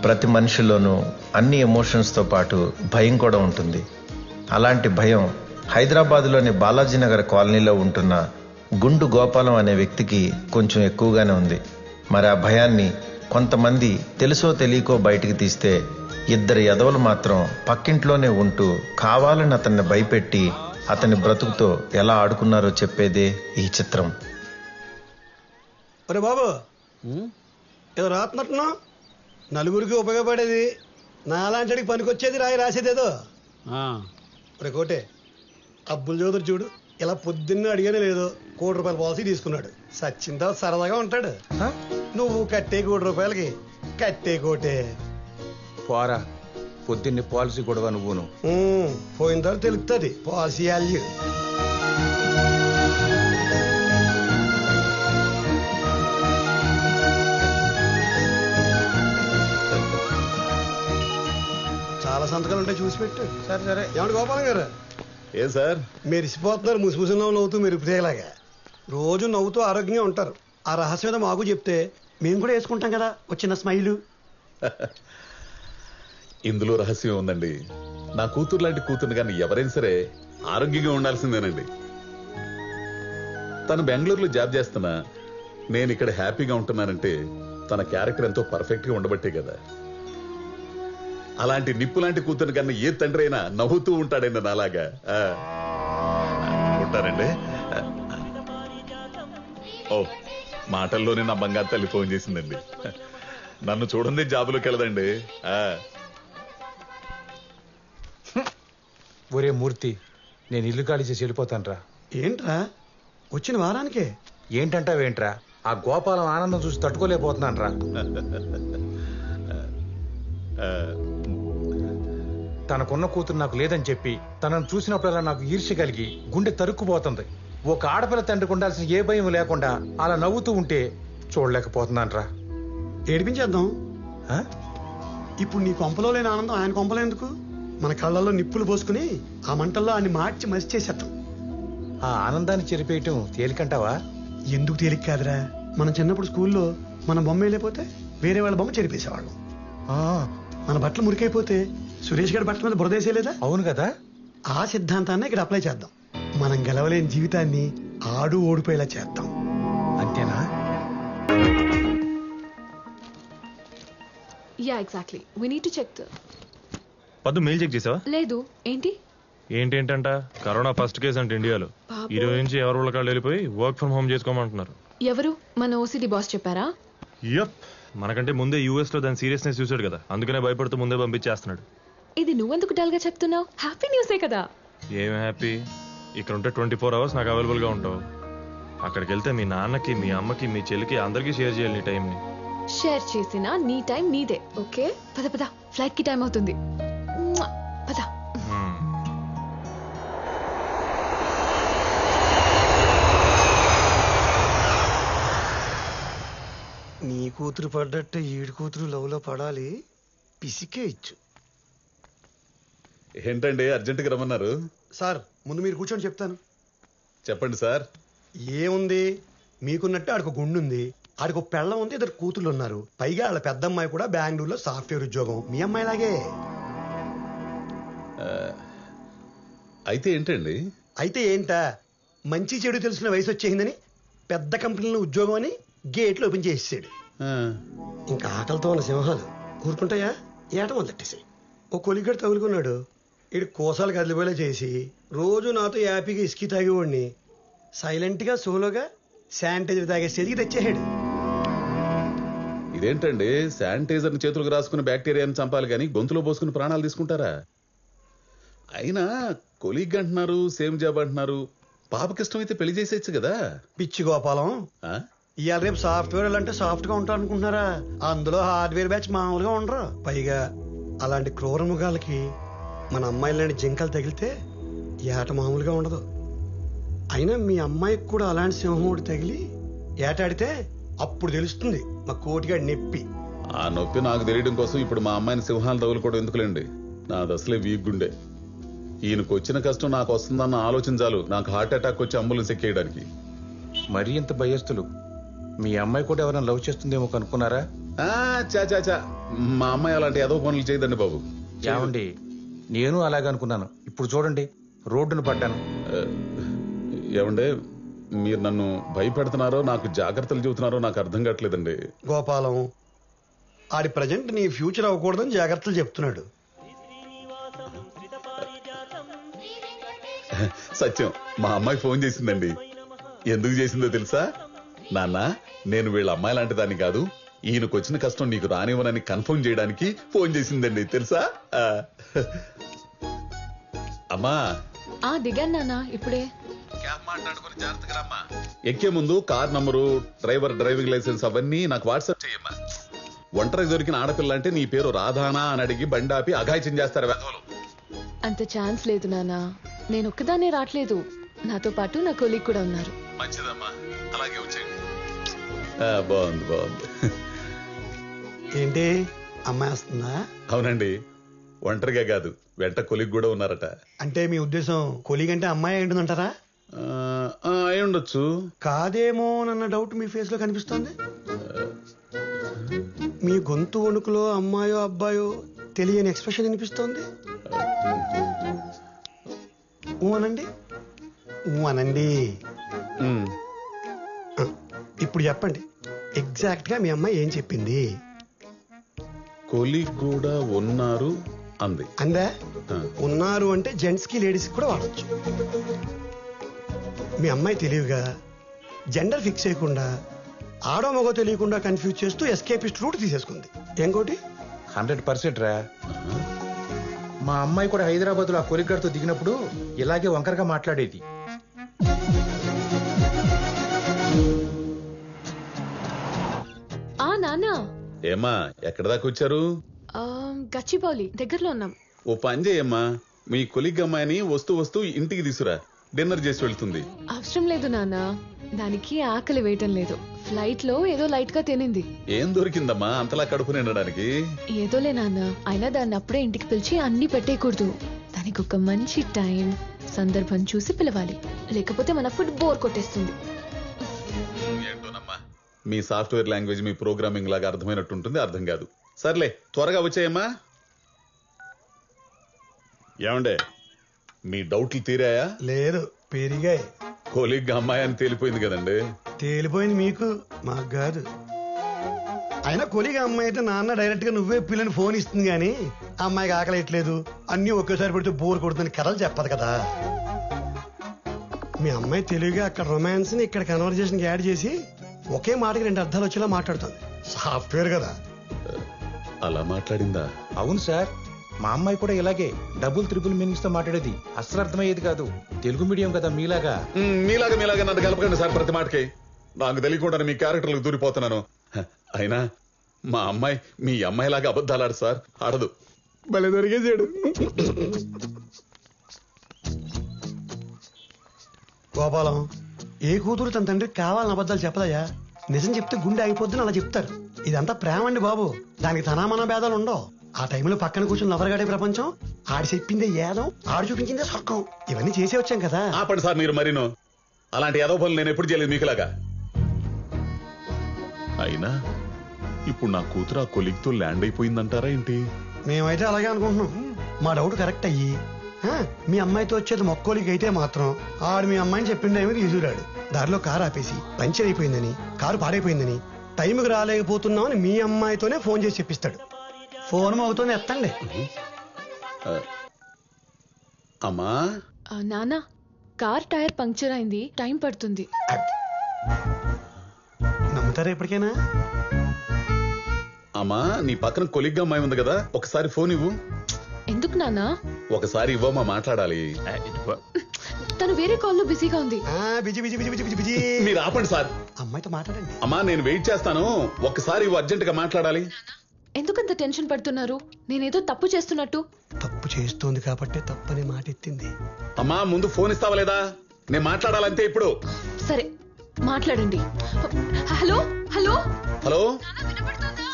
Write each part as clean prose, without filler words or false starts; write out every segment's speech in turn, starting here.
ప్రతి మనిషిలోనూ అన్ని ఎమోషన్స్తో పాటు భయం కూడా ఉంటుంది. అలాంటి భయం హైదరాబాద్లోని బాలాజీనగర్ కాలనీలో ఉంటున్న గుండు గోపాలం అనే వ్యక్తికి కొంచెం ఎక్కువగానే ఉంది. మరి ఆ భయాన్ని కొంతమంది తెలుసో తెలియకో బయటికి తీస్తే, ఇద్దరు ఎదవలు మాత్రం పక్కింట్లోనే ఉంటూ కావాలని అతన్ని భయపెట్టి అతని బ్రతుకుతో ఎలా ఆడుకున్నారో చెప్పేదే ఈ చిత్రం. ఒరే బాబు, ఏదో రాత్నట్టున్నా నలుగురికి ఉపయోగపడేది, నాలాంటికి పనికొచ్చేది రాసేదేదో. ఒరే కోటే, అబ్బుల్ చౌదరి చూడు, ఇలా పొద్దున్న అడిగానే లేదు ₹1,00,00,000 పాలసీ తీసుకున్నాడు. సచ్చిందా సరదాగా ఉంటాడు. నువ్వు కట్టే ₹1,00,00,000కి కట్టే కోటే పోరా, పొద్దున్నే పాలసీ గొడవ నువ్వును. పోయిన తర్వాత తెలుస్తుంది పాలసీ వాల్యూ. చాలా సంతకాలు ఉంటాయి, చూసి పెట్టు. సరే సరే. ఏమంటే గోపాలం గారు, ఏ సార్ మెరిసిపోతున్నారు ముసిముసిలో నవ్వుతూ మెరుపుతేలాగా. రోజు నవ్వుతూ ఆరోగ్యంగా ఉంటారు. ఆ రహస్యం ఏదో మాకు చెప్తే మేము కూడా వేసుకుంటాం కదా వచ్చిన స్మైలు. ఇందులో రహస్యం ఉందండి. నా కూతురు లాంటి కూతురు కానీ ఎవరైనా సరే ఆరోగ్యంగా ఉండాల్సిందేనండి. తను బెంగళూరులో జాబ్ చేస్తున్నా నేను ఇక్కడ హ్యాపీగా ఉంటున్నానంటే తన క్యారెక్టర్ ఎంతో పర్ఫెక్ట్ గా ఉండబట్టే కదా. అలాంటి నిప్పు లాంటి కూతురు కన్నా ఏ తండ్రి అయినా నవ్వుతూ ఉంటాడండి నాలాగా. ఉంటారండి. ఓ, మాటల్లోనే నా బంగారు తల్లి ఫోన్ చేసిందండి. నన్ను చూడండి జాబులోకి వెళ్ళదండి. ఒరే మూర్తి, నేను ఇల్లు ఖాళీ చేసి వెళ్ళిపోతానురా. ఏంట్రా వచ్చిన వారానికే? ఏంటంటావేంట్రా, ఆ గోపాలం ఆనందం చూసి తట్టుకోలేకపోతున్నాను రా. తనకున్న కూతురు నాకు లేదని చెప్పి తనను చూసినప్పుడల్లా నాకు ఈర్ష్య కలిగి గుండె తరుక్కుపోతుంది. ఒక ఆడపిల్ల తండ్రికి ఉండాల్సిన ఏ భయం లేకుండా అలా నవ్వుతూ ఉంటే చూడలేకపోతున్నాను రా. ఏడిపించేద్దాం. ఇప్పుడు నీ కొంపలో లేని ఆనందం ఆయన కొంపలో ఎందుకు? మన కళ్ళల్లో నిప్పులు పోసుకుని ఆ మంటల్లో ఆయన మార్చి మసి చేసేద్దాం. ఆ ఆనందాన్ని చెరిపేయటం తేలికంటావా? ఎందుకు తేలిక కాదురా, మనం చిన్నప్పుడు స్కూల్లో మన బొమ్మ వెళ్ళిపోతే వేరే వాళ్ళ బొమ్మ చెరిపేసేవాళ్ళం. మన బట్టలు మురికైపోతే సురేష్ గారి బట్టల మీద బురదేసేలేదా? అవును కదా. ఆ సిద్ధాంతాన్ని ఇక్కడ అప్లై చేద్దాం. మనం గెలవలేని జీవితాన్ని ఆడు ఓడిపోయేలా చేద్దాం. అంతేనా? Yeah exactly. We need to check. Paddu mail check చేసావా? లేదు. ఏంటి ఏంటంట? కరోనా ఫస్ట్ కేసు అంటే ఇండియాలో. ఈ రోజు నుంచి ఎవరి వాళ్ళ కాళ్ళు వెళ్ళిపోయి వర్క్ ఫ్రం హోమ్ చేసుకోమంటున్నారు. ఎవరు? మన ఓసిడి బాస్ చెప్పారా? యప్, మనకంటే ముందే యూఎస్ లో దాని సీరియస్నెస్ చూసాడు కదా, అందుకనే భయపడుతూ ముందే పంపించేస్తున్నాడు. ఇది నువ్వెందుకు డల్ గా చెప్తున్నావు? హ్యాపీ న్యూసే కదా. ఏం హ్యాపీ? ఇక్కడ ఉంటే 24 hours నాకు అవైలబుల్ గా ఉంటావు. అక్కడికి వెళ్తే మీ నాన్నకి, మీ అమ్మకి, మీ చెల్లికి అందరికీ షేర్ చేయాలి నీ టైం ని. షేర్ చేసినా నీ టైం నీదే. ఓకే, పద పద, ఫ్లైట్ కి టైం అవుతుంది. పద. నీ కూతురు పడ్డట్టు ఈడు కూతురు లవ్ లో పడాలి. పిసికే ఇచ్చు. ఏంటండి అర్జెంటుగా రమ్మన్నారు? సార్ ముందు మీరు కూర్చొని చెప్తాను. చెప్పండి సార్. ఏముంది, మీకున్నట్టు ఆడికి గుండుంది, ఆడికి పెళ్ళం ఉంది, ఇద్దరు కూతుళ్ళు ఉన్నారు. పైగా వాళ్ళ పెద్ద అమ్మాయి కూడా బెంగళూరులో సాఫ్ట్వేర్ ఉద్యోగం. మీ అమ్మాయిలాగే. అయితే ఏంటండి? అయితే ఏంటా, మంచి చెడు తెలిసిన వయసు వచ్చేసిందని పెద్ద కంపెనీలో ఉద్యోగం అని గేట్లు ఓపెన్ చేసేసాడు. ఇంకా ఆకలితో ఉన్న సింహాలు ఊరుకుంటాయా? ఏట మొదలెట్టేసాయి. ఓ కొలిగడు తగులుకున్నాడు. ఇడు కోసాలు కదిలిపోయేలా చేసి రోజు నాతో హ్యాపీగా ఇసుకి తాగేవాడిని సైలెంట్గా సోలోగా శానిటైజర్ తాగే స్టేజ్కి తెచ్చేసాడు. ఇదేంటండి, శానిటైజర్ చేతులకు రాసుకుని బ్యాక్టీరియాని చంపాలి కానీ గొంతులో పోసుకుని ప్రాణాలు తీసుకుంటారా? అయినా కొలీగ్ అంటున్నారు, సేమ్ జాబ్ అంటున్నారు. పాపకిష్టం అయితే పెళ్లి చేసేయచ్చు కదా. పిచ్చి గోపాలం, ఇవాళ రేపు సాఫ్ట్వేర్ అంటే సాఫ్ట్ గా ఉంటారు అనుకుంటున్నారా? అందులో హార్డ్వేర్ బ్యాచ్ మామూలుగా ఉండరు. పైగా అలాంటి క్రూర మృగాలకి మన అమ్మాయిలాంటి జింకలు తగిలితే ఏట మామూలుగా ఉండదు. అయినా మీ అమ్మాయికి కూడా అలాంటి సింహముడు తగిలి ఏటాడితే అప్పుడు తెలుస్తుంది మా కోటిగాడి నొప్పి. ఆ నొప్పి నాకు తెలియడం కోసం ఇప్పుడు మా అమ్మాయిని సింహాలు తగులుకోవడం ఎందుకులేండి. నాది అసలే వీక్ గుండె. ఈయనకు వచ్చిన కష్టం నాకు వస్తుందన్న ఆలోచన చాలు నాకు హార్ట్ అటాక్ వచ్చి అంబులెన్స్ ఎక్కేయడానికి. మరీ ఇంత భయస్తులు. మీ అమ్మాయి కూడా ఎవరైనా లవ్ చేస్తుందేమో కనుక్కున్నారా? చా మా అమ్మాయి అలాంటి ఏదో పనులు చేయదండి బాబు. ఏమండి నేను అలాగే అనుకున్నాను. ఇప్పుడు చూడండి రోడ్డును పడ్డాను. ఏమండే మీరు నన్ను భయపెడుతున్నారో నాకు జాగ్రత్తలు చెబుతున్నారో నాకు అర్థం కావట్లేదండి. గోపాలం ఆడి ప్రజెంట్ నీ ఫ్యూచర్ అవ్వకూడదని జాగ్రత్తలు చెప్తున్నాడు. సత్యం మా అమ్మాయి ఫోన్ చేసిందండి. ఎందుకు చేసిందో తెలుసా? నాన్న నేను వీళ్ళ అమ్మాయి లాంటి దాన్ని కాదు, ఈయనకు వచ్చిన కష్టం నీకు రానివ్వనని కన్ఫర్మ్ చేయడానికి ఫోన్ చేసిందండి తెలుసా. అమ్మా దిగాను నాన్న ఇప్పుడే. ఎక్కే ముందు car number, driver driving licence అవన్నీ నాకు వాట్సాప్ చేయమ్మా. ఒంటరి దొరికిన ఆడపిల్ల అంటే నీ పేరు రాధానా అని అడిగి బండి ఆపి అఘాయిత్యం చేస్తారు వెధవలు. అంత ఛాన్స్ లేదు నాన్న. నేను ఒక్కదాన్నే రావట్లేదు, నాతో పాటు నా కొలీగ్ కూడా ఉన్నారు. మంచిదమ్మా, అలాగే వచ్చేయండి. బాగుంది బాగుంది. ఏంటి అమ్మాయి వస్తుందా? అవునండి, ఒంటరిగా కాదు వెంట కొలిగ్ కూడా ఉన్నారట. అంటే మీ ఉద్దేశం కొలీగ్ అంటే అమ్మాయి ఏంటంటారా? అయి ఉండొచ్చు. కాదేమో అన్న డౌట్ మీ ఫేస్ లో కనిపిస్తోంది. మీ గొంతు వణుకులో అమ్మాయో అబ్బాయో తెలియని ఎక్స్ప్రెషన్ వినిపిస్తోంది. అనండి అనండి. ఇప్పుడు చెప్పండి, ఎగ్జాక్ట్ గా మీ అమ్మాయి ఏం చెప్పింది? కొలిగ్ కూడా ఉన్నారు అంది. అందా? ఉన్నారు అంటే జెంట్స్ కి లేడీస్ కూడా వాడచ్చు. మీ అమ్మాయి తెలివిగా జెండర్ ఫిక్స్ చేయకుండా ఆడో మగో తెలియకుండా కన్ఫ్యూజ్ చేస్తూ ఎస్కేపిస్ట్ రూట్ తీసేసుకుంది. ఇంకోటి 100% రా. మా అమ్మాయి కూడా హైదరాబాద్ లో ఆ కొలిగ్గాడితో దిగినప్పుడు ఇలాగే వంకరగా మాట్లాడేది. నాన్న ఏమ్మా ఎక్కడ దాకా వచ్చారు? గచ్చిబౌలి దగ్గరలో ఉన్నాం. ఓ పని చేయమ్మా, మీ కొలిగ్ అమ్మాయిని వస్తూ వస్తూ ఇంటికి తీసురా, డిన్నర్ చేసి వెళ్తుంది. అవసరం లేదు నాన్న, దానికి ఆకలి వేయటం లేదు. ఫ్లైట్ లో ఏదో లైట్ గా తినింది. ఏం దొరికిందమ్మా అంతలా కడుపు నిండడానికి? ఏదోలే నాన్న, అయినా దాన్ని అప్పుడే ఇంటికి పిలిచి అన్ని పెట్టేయకూడదు. దానికి ఒక మంచి టైం సందర్భం చూసి పిలవాలి, లేకపోతే మన ఫుడ్ బోర్ కొట్టేస్తుంది. ఏంటోనమ్మా, మీ సాఫ్ట్వేర్ లాంగ్వేజ్ మీ ప్రోగ్రామింగ్ లాగా అర్థమైనట్టు ఉంటుంది, అర్థం కాదు. సర్లే త్వరగా వచ్చాయమ్మా. ఏమండే మీ డౌట్లు తీరాయా? లేదు, పెరిగాయి. కొలిగ్ అమ్మాయి అని తేలిపోయింది కదండి. తేలిపోయింది మీకు, మాకు కాదు. అయినా కొలిగా అమ్మాయి అయితే నాన్న డైరెక్ట్ గా నువ్వే పిల్లని ఫోన్ ఇస్తుంది గానీ అమ్మాయికి ఆకలేయట్లేదు అన్ని ఒకేసారి పెడితే బోర్ కొడుతుంది కథలు చెప్పదు కదా. మీ అమ్మాయి తెలివిగా అక్కడ రొమాన్స్ ని ఇక్కడ కన్వర్జేషన్ యాడ్ చేసి ఒకే మాటకి 2 అర్థాలు వచ్చేలా మాట్లాడుతుంది. సాఫ్ట్వేర్ కదా. అలా మాట్లాడిందా? అవును సార్, మా అమ్మాయి కూడా ఇలాగే డబుల్ త్రిబుల్ మీనింగ్స్ తో మాట్లాడేది. అస్సలు అర్థమయ్యేది కాదు. తెలుగు మీడియం కదా మీలాగా. మీలాగా నన్ను కలపకండి సార్ ప్రతి మాటకి. నాకు తెలియకుండా మీ క్యారెక్టర్లకు దూరిపోతున్నాను. అయినా మా అమ్మాయి మీ అమ్మాయిలాగా అబద్ధాలు ఆడు సార్, ఆడదు. భలే దొరికేసాడు. గోపాలం, ఏ కూతురు తన తండ్రికి కావాలని అబద్ధాలు చెప్పదయ్యా. నిజం చెప్తే గుండె అయిపోద్దని అలా చెప్తారు. ఇదంతా ప్రేమ అండి బాబు, దానికి తనామన భేదాలు ఉండవు. ఆ టైంలో పక్కన కూర్చొని నవరగాడే ప్రపంచం, ఆడి చెప్పిందే ఏదం, ఆడు చూపించిందే సొక్కం. ఇవన్నీ చేసే వచ్చాం కదా. ఆపండి సార్ మీరు మరీను. అలాంటి ఏదో పనులు నేను ఎప్పుడు చేయలేదు మీకులాగా. అయినా ఇప్పుడు నా కూతురు ఆ కొలిగ్తో ల్యాండ్ అయిపోయిందంటారా ఏంటి? మేమైతే అలాగే అనుకుంటున్నాం. మా డౌట్ కరెక్ట్ అయ్యి మీ అమ్మాయితో వచ్చేది మొక్కోలికి అయితే మాత్రం ఆడు మీ అమ్మాయిని చెప్పిండే ఏమీ తీసుకురాడు. దారిలో కారు ఆపేసి పంచర్ అయిపోయిందని, కారు పాడైపోయిందని, టైంకి రాలేకపోతున్నామని మీ అమ్మాయితోనే ఫోన్ చేసి చెప్పిస్తాడు. ఫోన్ అవుతూనే ఎత్తండి. అమ్మా నాన్న, కార్ టైర్ పంక్చర్ అయింది, టైం పడుతుంది. నమ్ముతారా ఎప్పటికైనా? అమ్మా నీ పక్కన కొలిగ్గా అమ్మాయి ఉంది కదా, ఒకసారి ఫోన్ ఇవ్వు. ఎందుకు నాన్న? ఒకసారి ఇవ్వమ్మా, మాట్లాడాలి. తను వేరే కాల్లో బిజీగా ఉంది. Busy busy busy busy busy. మీరు ఆపండి సార్. అమ్మాయితో మాట్లాడండి. అమ్మా నేను వెయిట్ చేస్తాను, ఒక్కసారి ఇవ్వు, అర్జెంట్ గా మాట్లాడాలి. ఎందుకంత టెన్షన్ పడుతున్నారు? నేనేదో తప్పు చేస్తున్నట్టు. తప్పు చేస్తోంది కాబట్టి తప్పని మాట ఎత్తింది. అమ్మా ముందు ఫోన్ ఇస్తావా లేదా? నేను మాట్లాడాలంతే ఇప్పుడు. సరే మాట్లాడండి. హలో హలో హలో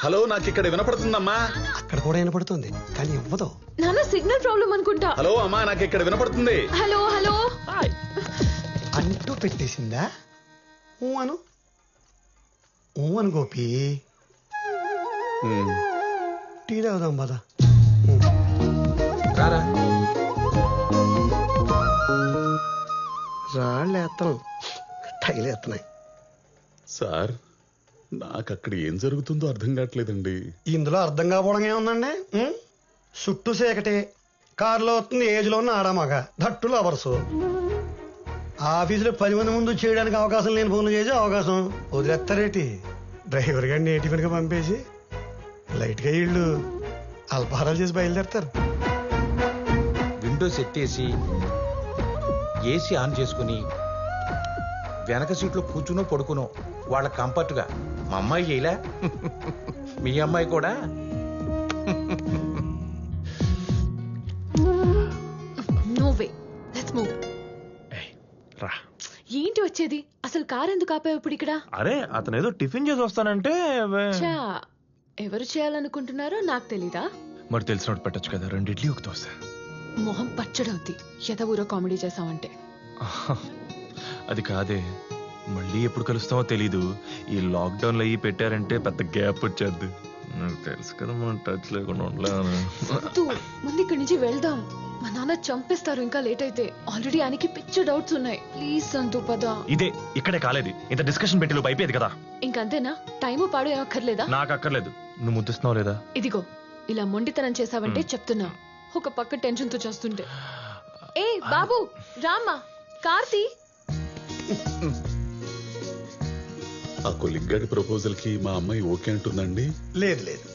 హలో, నాకు ఇక్కడ వినపడుతుందమ్మా. అక్కడ కూడా వినపడుతుంది కానీ ఇవ్వదు. నాన్న సిగ్నల్ ప్రాబ్లం అనుకుంటా. హలో అమ్మా, నాకు ఇక్కడ వినపడుతుంది. హలో హలో అంటూ పెట్టేసిందా? ఊ అను గోపి. అవుదాం బాధ. రారా. రాళ్ళు వేస్తాం, టైలు వేస్తున్నాయి. సార్ నాకు అక్కడ ఏం జరుగుతుందో అర్థం కావట్లేదండి. ఇందులో అర్థం కాకపోవడం ఏముందండి? చుట్టూ సేకటే, కారులో వస్తుంది ఏజ్లో ఉన్న ఆడమగ, దట్టు లవర్సు. ఆఫీసులో 10 మంది ముందు చేయడానికి అవకాశం లేని ఫోన్లు చేసే అవకాశం వదిలేస్తారేటి? డ్రైవర్ గారిని టిఫిన్గా పంపేసి లైట్గా ఇళ్ళు అల్పాహారాలు చేసి బయలుదేరతారు. విండోస్ ఎత్తేసి ఏసీ ఆన్ చేసుకుని వెనక సీట్లో కూర్చునో పడుకునో వాళ్ళ కంఫర్ట్గా. మా అమ్మాయి చేయలే, మీ అమ్మాయి కూడా. No way, let's move. రా. ఏంటి వచ్చేది? అసలు కార్ ఎందుకు ఆపావు ఇప్పుడు ఇక్కడ? అరే అతను ఏదో టిఫిన్ చేసి వస్తానంటే చా, ఎవరు చేయాలనుకుంటున్నారో నాకు తెలీదా? మరి తెలిసినట్టు పెట్టచ్చు కదా, 2 ఇడ్లీ ఒక దోశ. మొహం పచ్చడవుద్ది ఎదవూరో కామెడీ చేసావంటే. అది కాదే, మళ్ళీ ఎప్పుడు కలుస్తామో తెలీదు. ఈ లాక్డౌన్ లో అయ్యి పెట్టారంటే పెద్ద గ్యాప్ వచ్చేద్ది. నాకు తెలుసు కదా మనం టచ్ లేకుండా ఉండలేము. ముందు ఇక్కడి నుంచి వెళ్దాం. మా నాన్న చంపేస్తారు ఇంకా లేట్ అయితే. ఆల్రెడీ ఆయనకి పిచ్చ డౌట్స్ ఉన్నాయి. ప్లీజ్ సంతు పద. ఇదే ఇక్కడే కాలేదు, ఇంత డిస్కషన్ పెట్టి లోపు అయిపోయేది కదా. ఇంకంతేనా? టైము పాడు ఏమక్కర్లేదా? నాకు అక్కర్లేదు. నువ్వు ముద్దిస్తున్నావు లేదా? ఇదిగో ఇలా మొండితనం చేసావంటే చెప్తున్నా, ఒక పక్క టెన్షన్ తో చేస్తుంటే. ఏ బాబు రామ్మా, కార్తీ. ఆ కొలిగ్గాడి ప్రపోజల్ కి మా అమ్మాయి ఓకే అంటుందండి. లేదు లేదు,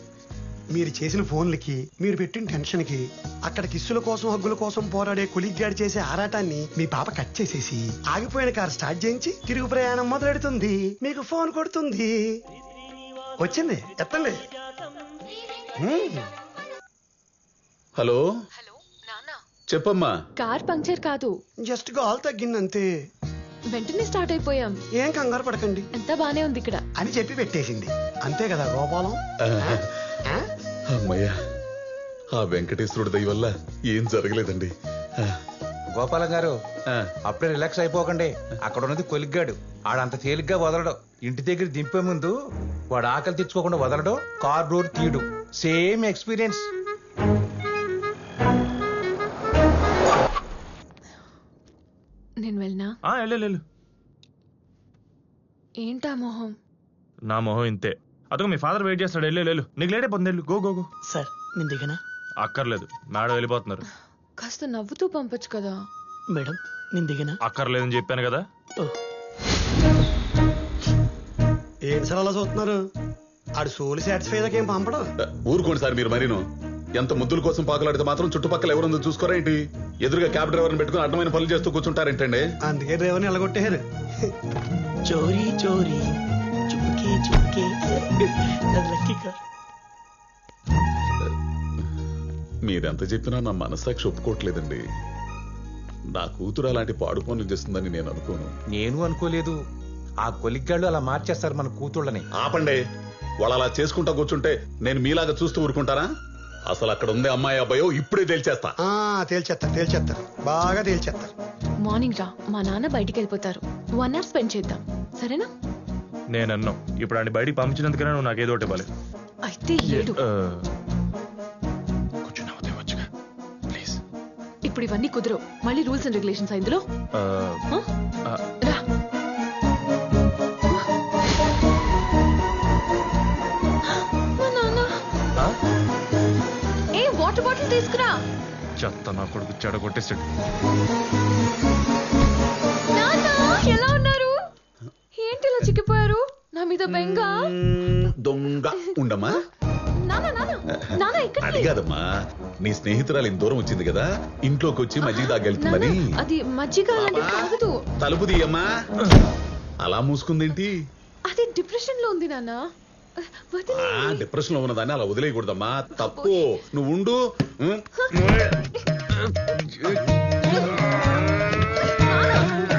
మీరు చేసిన ఫోన్లకి, మీరు పెట్టిన టెన్షన్ కి, అక్కడ కిస్సుల కోసం హగ్గుల కోసం పోరాడే కొలిగ్గాడి చేసే ఆరాటాన్ని మీ పాప కట్ చేసేసి ఆగిపోయిన కారు స్టార్ట్ చేయించి తిరుగు ప్రయాణం మొదలెడుతుంది. మీకు ఫోన్ కొడుతుంది. వచ్చింది, ఎత్తండి. హలో హలో నాన్న, చెప్పమ్మా. కార్ పంక్చర్ కాదు, జస్ట్ గాల్ తగ్గిందంతే. వెంటనే స్టార్ట్ అయిపోయాం. ఏం కంగారు పడకండి ఎంత బానే ఉంది ఇక్కడ అని చెప్పి పెట్టేసింది. అంతే కదా గోపాలం? ఆ? అమ్మయ్యా, ఆ వెంకటేశ్వరుడి దయ వల్ల ఏం జరగలేదండి. గోపాలం గారు, ఆ, అప్పుడే రిలాక్స్ అయిపోకండి. అక్కడ ఉన్నది కొలిగ్గాడు, ఆడంత తేలిగ్గా వదలడు. ఇంటి దగ్గర దింపే ముందు వాడు ఆకలి తెచ్చుకోకుండా వదలడు, కార్ డోర్ తీయడు. Same experience. నేను వెళ్ళనా? వెళ్ళు. ఏంటా మొహం? నా మొహం ఇంతే. అదొక మీ ఫాదర్ వెయిట్ చేస్తాడు. వెళ్ళు, నీకు లేట్ అయిపోతుంది. వెళ్ళు, గో గో గో. సార్ నేను దిగనా? అక్కర్లేదు, మేడం వెళ్ళిపోతున్నారు. కాస్త నవ్వుతూ పంపొచ్చు కదా. మేడం నేను దిగనా? అక్కర్లేదని చెప్పాను కదా. ఏం సార్ అలా చూస్తున్నారు? ఆడు సోలు సాటిస్ఫై అయ్యాక ఏం పంపడం? ఊరుకోండి సార్ మీరు మరీను. ఎంత ముద్దుల కోసం పాకులాడితే మాత్రం చుట్టుపక్కల ఎవరుందో చూసుకోరా ఏంటి? ఎదురుగా క్యాబ్ డ్రైవర్ని పెట్టుకుని అడ్డమైన పనులు చేస్తూ కూర్చుంటారేంటండి? అందుకే డ్రైవర్ని ఎలగొట్టేశారు. చోరీ చోరీ చుప్కే చుప్కే లక్కీ కార్. మీరెంత చెప్పినా నా మనస్సాక్షి ఒప్పుకోవట్లేదండి. నా కూతురు అలాంటి పాడు పనులు చేస్తుందని నేను అనుకోను. నేను అనుకోలేదు. ఆ కొలిగ్గాళ్ళు అలా మార్చేస్తారు మన కూతుళ్ళని. ఆపండి. వాళ్ళు అలా చేసుకుంటా కూర్చుంటే నేను మీలాగా చూస్తూ ఊరుకుంటారా? అసలు అక్కడ ఉంది అమ్మాయి అబ్బాయో ఇప్పుడే తేల్చేస్తా. తేల్చేస్తారు, బాగా తేల్చేస్తారు. మార్నింగ్ రా, మా నాన్న బయటికి వెళ్ళిపోతారు. 1 hour స్పెండ్ చేద్దాం, సరేనా? నేను అన్నాం ఇప్పుడు ఆయన బయటికి పంపించినందుకనే నువ్వు నాకు ఏదో ఒకటి ఇవ్వాలి. అయితే ఏడు. కొంచెం నవ్వుతే వచ్చుగా ప్లీజ్. ఇప్పుడు ఇవన్నీ కుదరవు. మళ్ళీ రూల్స్ అండ్ రెగ్యులేషన్స్ ఇందులో. రా. మా నాన్న. ఏ వాటర్ బాటిల్ తీసుకురా. చెత్త నా కొడుకు చెడగొట్టేసాడు. నాన్న ఎలా ఉన్నారు? ఏంటి ఇలా చిక్కిపోయారు? నా మీద బెంగ. దొంగ ఉండమ్మా. నాన్న ఇక్కడ అది కాదమ్మా, నీ స్నేహితురాలు ఇంత దూరం వచ్చింది కదా, ఇంట్లోకి వచ్చి మజ్జిగ తాగెళ్తుందని. అది మజ్జిగ లాంటి తాగదు. తలుపు తీయమ్మా. అలా మూసుకుందేంటి? అది డిప్రెషన్ లో ఉంది నాన్న. డిప్రెషన్ లో ఉన్నదాన్ని అలా వదిలేయకూడదమ్మా, తప్పు. నువ్వు ఉండు.